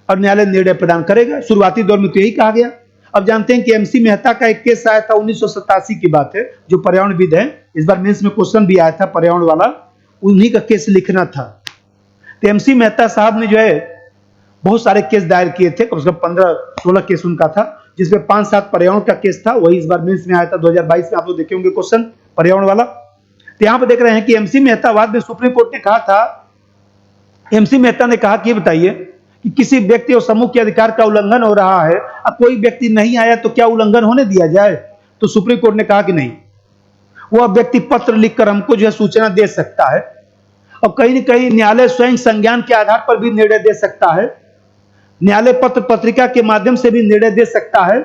और न्यायालय निर्णय प्रदान करेगा। शुरुआती दौर में तो यही कहा गया। अब जानते हैं कि एमसी मेहता का एक केस आया था, 1987 की बात है, जो पर्यावरणविद है। इस बार मेंस में क्वेश्चन भी आया था पर्यावरण वाला, उन्हीं का केस लिखना था। तो एमसी मेहता साहब ने जो है बहुत सारे केस दायर किए थे, कम से कम 15-16 केस उनका था, जिसमें 5-7 पर्यावरण का केस था। वही इस बार मेंस में आया था 2022 में, आप लोग देखे होंगे क्वेश्चन पर्यावरण वाला। तो यहां पर देख रहे हैं कि एमसी मेहता बाद में सुप्रीम कोर्ट ने कहा था, एमसी मेहता ने कहा कि बताइए कि किसी व्यक्ति और समूह के अधिकार का उल्लंघन हो रहा है, अब कोई व्यक्ति नहीं आया तो क्या उल्लंघन होने दिया जाए? तो सुप्रीम कोर्ट ने कहा कि नहीं, वह व्यक्ति पत्र लिखकर हमको जो है सूचना दे सकता है, और कहीं न कहीं न्यायालय स्वयं संज्ञान के आधार पर भी निर्णय दे सकता है, न्यायालय पत्र पत्रिका के माध्यम से भी निर्णय दे सकता है।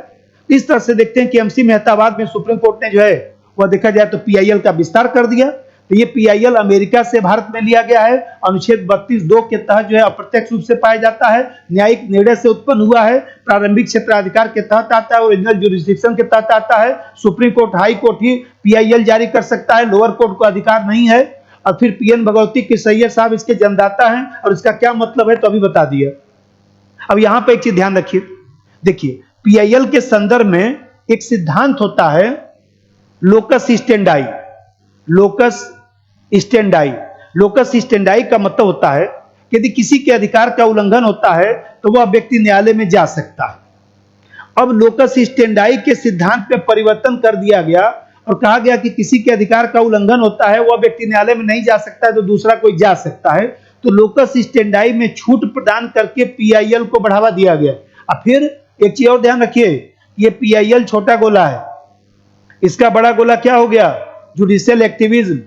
इस तरह से देखते हैं कि एमसी मेहताबाद में सुप्रीम कोर्ट ने जो है वह देखा जाए तो पीआईएल का विस्तार कर दिया। तो ये पीआईएल अमेरिका से भारत में लिया गया है, अनुच्छेद 32(2) के तहत जो है अप्रत्यक्ष रूप से पाया जाता है, न्यायिक निर्णय से उत्पन्न हुआ है, प्रारंभिक क्षेत्राधिकार के तहत आता है, ओरिजिनल जुरिस्डिक्शन के तहत आता है। सुप्रीम कोर्ट, हाई कोर्ट ही पीआईएल जारी कर सकता है, लोअर कोर्ट को अधिकार नहीं है। और फिर पीएन भगवती के सैयद साहब इसके जन्मदाता हैं, और इसका क्या मतलब है तो अभी बता दिया। अब यहां पे एक चीज ध्यान रखिए, देखिए पीआईएल के संदर्भ में एक सिद्धांत होता है लोकस स्टेंडाई। लोकस स्टेंडाई, लोकस स्टेंडाई का मतलब होता है कि यदि किसी के अधिकार का उल्लंघन होता है तो वह व्यक्ति न्यायालय में जा सकता है। अब लोकस स्टेंडाई के सिद्धांत में परिवर्तन कर दिया गया और कहा गया कि किसी के अधिकार का उल्लंघन होता है, वह व्यक्ति न्यायालय में नहीं जा सकता है तो दूसरा कोई जा सकता है। तो लोकस स्टेंडाई में छूट प्रदान करके पीआईएल को बढ़ावा दिया गया। अब फिर एक चीज और ध्यान रखिए, ये पीआईएल छोटा गोला है, इसका बड़ा गोला क्या हो गया, जुडिशियल एक्टिविज्म।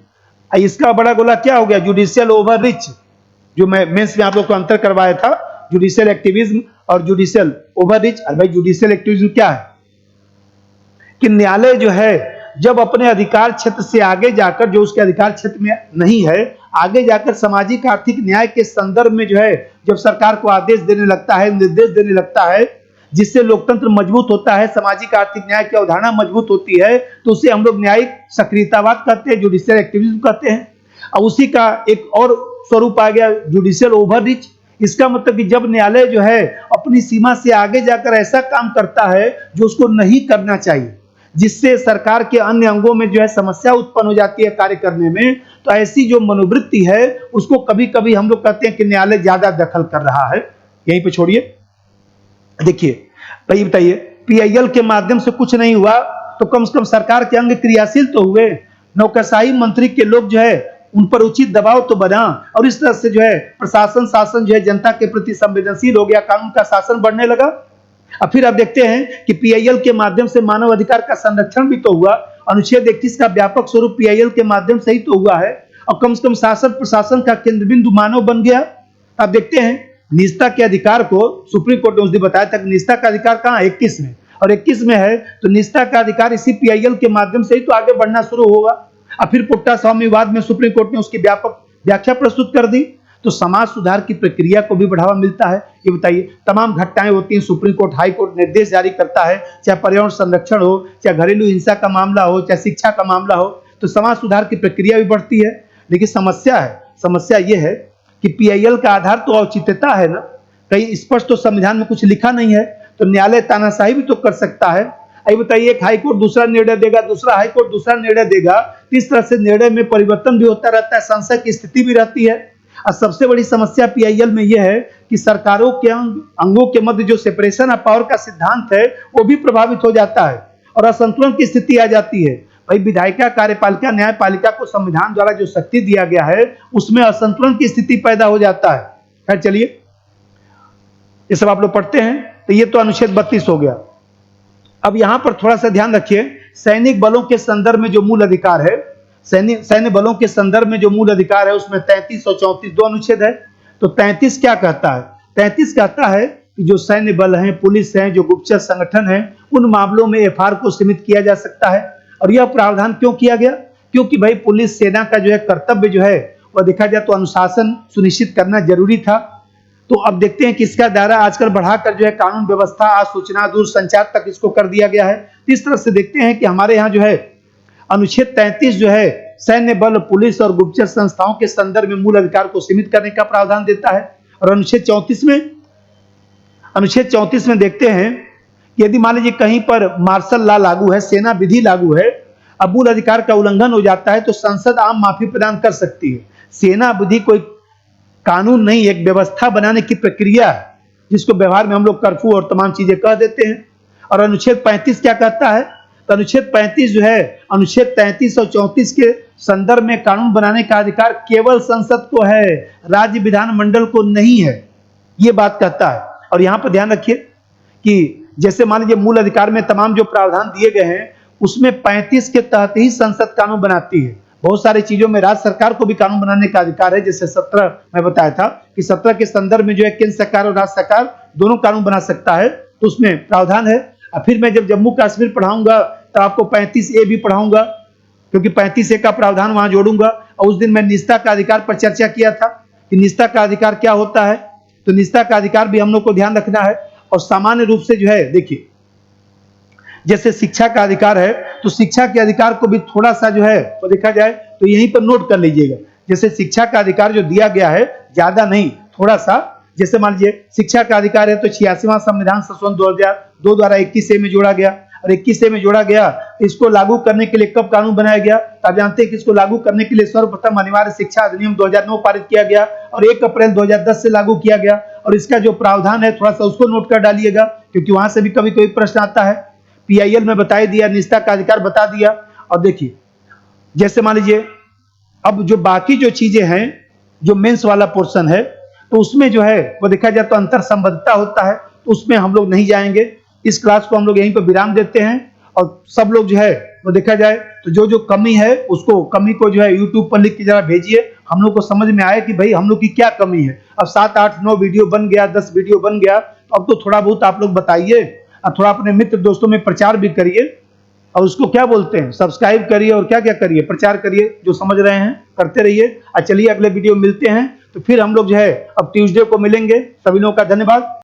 इसका बड़ा गोला क्या हो गया, जुडिशियल ओवररीच। जो मैं मेंस में आप लोग को अंतर करवाया था, जुडिशियल एक्टिविज्म और जुडिशियल ओवररीच। अरे भाई जुडिशियल एक्टिविज्म क्या है कि न्यायालय जो है जब अपने अधिकार क्षेत्र से आगे जाकर, जो उसके अधिकार क्षेत्र में नहीं है, आगे जाकर सामाजिक आर्थिक न्याय के संदर्भ में जो है जब सरकार को आदेश देने लगता है, निर्देश देने लगता है, जिससे लोकतंत्र मजबूत होता है, सामाजिक आर्थिक न्याय की अवधारणा मजबूत होती है, तो उसे हम लोग न्यायिक सक्रियतावाद कहते हैं, जुडिशियल एक्टिविज्म कहते हैं। और उसी का एक और स्वरूप आ गया जुडिशियल ओवररीच। इसका मतलब कि जब न्यायालय जो है अपनी सीमा से आगे जाकर ऐसा काम करता है जो उसको नहीं करना चाहिए, जिससे सरकार के अन्य अंगों में जो है समस्या उत्पन्न हो जाती है कार्य करने में, तो ऐसी जो मनोवृत्ति है उसको कभी कभी हम लोग कहते हैं कि न्यायालय ज्यादा दखल कर रहा है। यहीं पे छोड़िए, देखिए भाई बताइए, पीआईएल के माध्यम से कुछ नहीं हुआ तो कम से कम सरकार के अंग क्रियाशील तो हुए, नौकरशाही मंत्री के लोग जो है उन पर उचित दबाव तो बना, और इस तरह से जो है प्रशासन शासन जो है जनता के प्रति संवेदनशील हो गया, कानून का शासन बढ़ने लगा। अब फिर आप देखते हैं कि पीआईएल के माध्यम से मानव अधिकार का संरक्षण भी तो हुआ, अनुच्छेद 31 का व्यापक स्वरूप पीआईएल के माध्यम से ही तो हुआ है, और कम से कम शासन प्रशासन का केंद्र बिंदु मानव बन गया। आप देखते हैं निजता के अधिकार को सुप्रीम कोर्ट ने उस दिन बताया था कि निजता का अधिकार कहां, 21 में, और 21 में है तो निजता का अधिकार इसी पीआईएल के माध्यम से ही तो आगे बढ़ना शुरू होगा। अब फिर पुट्टा स्वामी विवाद में सुप्रीम कोर्ट ने उसकी व्यापक व्याख्या प्रस्तुत कर दी, तो समाज सुधार की प्रक्रिया को भी बढ़ावा मिलता है। ये बताइए, तमाम घटनाएं होती हैं, सुप्रीम कोर्ट हाई कोर्ट निर्देश जारी करता है, चाहे पर्यावरण संरक्षण हो, चाहे घरेलू हिंसा का मामला हो, चाहे शिक्षा का मामला हो, तो समाज सुधार की प्रक्रिया भी बढ़ती है। लेकिन समस्या ये है कि पीआईएल का आधार तो औचित्यता है ना, कहीं स्पष्ट तो संविधान में कुछ लिखा नहीं है, तो न्यायालय तानाशाही भी तो कर सकता है। ये बताइए, एक हाई कोर्ट दूसरा निर्णय देगा, दूसरा हाई कोर्ट दूसरा निर्णय देगा, इस तरह से निर्णय में परिवर्तन भी होता रहता है, संशय की स्थिति भी रहती है। और सबसे बड़ी समस्या पीआईएल में यह है कि सरकारों के अंगों के मध्य जो सेपरेशन ऑफ पावर का सिद्धांत है वो भी प्रभावित हो जाता है और असंतुलन की स्थिति आ जाती है। भाई विधायिका, कार्यपालिका, न्यायपालिका को संविधान द्वारा जो शक्ति दिया गया है उसमें असंतुलन की स्थिति पैदा हो जाता है। खैर चलिए, ये सब आप लोग पढ़ते हैं, तो ये तो अनुच्छेद 32 हो गया। अब यहां पर थोड़ा सा ध्यान रखिए, सैनिक बलों के संदर्भ में जो मूल अधिकार है, सैन्य बलों के संदर्भ में जो मूल अधिकार है उसमें 33 और 34 दो अनुच्छेद है। तो 33 क्या कहता है, 33 कहता है कि जो सैन्य बल हैं, पुलिस हैं, जो गुप्तचर संगठन है, उन मामलों में एफआईआर को सीमित किया जा सकता है। और यह प्रावधान क्यों किया गया, क्योंकि भाई पुलिस सेना का जो है कर्तव्य जो है वह देखा जाए तो अनुशासन सुनिश्चित करना जरूरी था। तो अब देखते हैं कि इसका दायरा आजकल बढ़ाकर जो है कानून व्यवस्था, सूचना, दूरसंचार तक इसको कर दिया गया है। इस तरह से देखते हैं कि हमारे यहाँ जो है अनुच्छेद 33 जो है सैन्य बल, पुलिस और गुप्तचर संस्थाओं के संदर्भ में मूल अधिकार को सीमित करने का प्रावधान देता है। और अनुच्छेद 34 में देखते हैं कि यदि मान लीजिए कहीं पर मार्शल लॉ लागू है, सेना विधि लागू है, अब मूल अधिकार का उल्लंघन हो जाता है तो संसद आम माफी प्रदान कर सकती है। सेना विधि कोई कानून नहीं, एक व्यवस्था बनाने की प्रक्रिया है जिसको व्यवहार में हम लोग कर्फ्यू और तमाम चीजें कह देते हैं। और अनुच्छेद 35 क्या कहता है, तो अनुच्छेद 35 जो है, अनुच्छेद 33 और 34 के संदर्भ में कानून बनाने का अधिकार केवल संसद को है, राज्य विधानमंडल को नहीं है, ये बात कहता है। और यहां पर ध्यान रखिए कि जैसे मान लीजिए मूल अधिकार में तमाम जो प्रावधान दिए गए हैं उसमें 35 के तहत ही संसद कानून बनाती है। बहुत सारी चीजों में राज्य सरकार को भी कानून बनाने का अधिकार है, जैसे 17 मैं बताया था कि 17 के संदर्भ में जो है केंद्र सरकार और राज्य सरकार दोनों कानून बना सकता है, तो उसमें प्रावधान है। और फिर मैं जब जम्मू कश्मीर पढ़ाऊंगा तो आपको 35A भी पढ़ाऊंगा, क्योंकि 35A का प्रावधान वहां जोड़ूंगा। और उस दिन मैं निजता का अधिकार पर चर्चा किया था कि निजता का अधिकार क्या होता है, तो निजता का अधिकार भी हम लोग को ध्यान रखना है। और सामान्य रूप से जो है देखिए, जैसे शिक्षा का अधिकार है, तो शिक्षा के अधिकार को भी थोड़ा सा जो है तो देखा जाए तो यहीं पर नोट कर लीजिएगा। जैसे शिक्षा का अधिकार जो दिया गया है, ज्यादा नहीं, थोड़ा सा, जैसे मान लीजिए शिक्षा का अधिकार है तो 86वां संविधान संशोधन 2002 द्वारा 21A में जोड़ा गया, और 21A में जोड़ा गया। इसको लागू करने के लिए कब कानून बनाया गया? आप जानते हैं कि इसको लागू करने के लिए सर्वप्रथम अनिवार्य शिक्षा अधिनियम 2009 पारित किया गया और 1 अप्रैल 2010 से लागू किया गया। और इसका जो प्रावधान है थोड़ा सा उसको नोट कर डालिएगा, क्योंकि वहां से भी कभी कोई प्रश्न आता है। PIL में बता दिया, निजता का अधिकार बता दिया। और देखिए, जैसे मान लीजिए अब जो बाकी जो चीजें हैं, जो मेंस वाला पोर्शन है, तो उसमें जो है वो देखा जाए तो अंतर संबद्धता होता है, तो उसमें हम लोग नहीं जाएंगे। इस क्लास को हम लोग यहीं पर विराम देते हैं। और सब लोग जो है वो देखा जाए तो जो जो कमी है उसको, कमी को जो है YouTube पर लिख के जरा भेजिए, हम लोग को समझ में आए कि भाई हम लोग की क्या कमी है। अब 7, 8, 9 वीडियो बन गया, 10 वीडियो बन गया, तो अब तो थोड़ा बहुत आप लोग बताइए और थोड़ा अपने मित्र दोस्तों में प्रचार भी करिए। और उसको क्या बोलते हैं, सब्सक्राइब करिए और क्या क्या करिए, प्रचार करिए। जो समझ रहे हैं करते रहिए। और चलिए अगले वीडियो मिलते हैं, तो फिर हम लोग जो है अब ट्यूसडे को मिलेंगे। सभी लोगों का धन्यवाद।